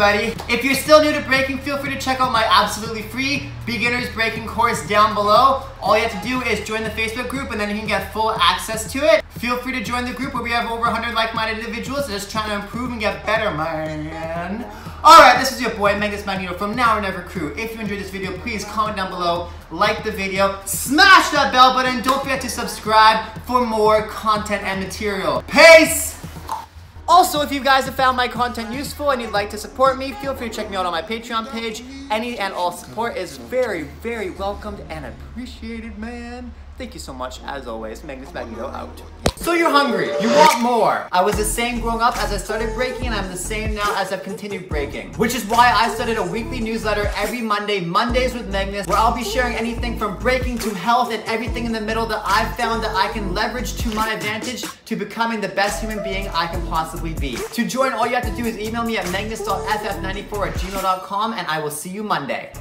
everybody. If you're still new to breaking, feel free to check out my absolutely free beginner's breaking course down below. All you have to do is join the Facebook group and then you can get full access to it. Feel free to join the group where we have over 100 like-minded individuals just trying to improve and get better, man. Alright, this is your boy, Magnus.Magneto from Now or Never crew. If you enjoyed this video, please comment down below, like the video, smash that bell button, don't forget to subscribe for more content and material. Peace! Also, if you guys have found my content useful and you'd like to support me, feel free to check me out on my Patreon page. Any and all support is very, very welcomed and appreciated, man. Thank you so much, as always. Magnus.Magneto out. So you're hungry, you want more. I was the same growing up as I started breaking, and I'm the same now as I've continued breaking. Which is why I started a weekly newsletter every Monday, Mondays with Magnus, where I'll be sharing anything from breaking to health and everything in the middle that I've found that I can leverage to my advantage to becoming the best human being I can possibly be. To join, all you have to do is email me at magnus.ff94@gmail.com, and I will see you Monday.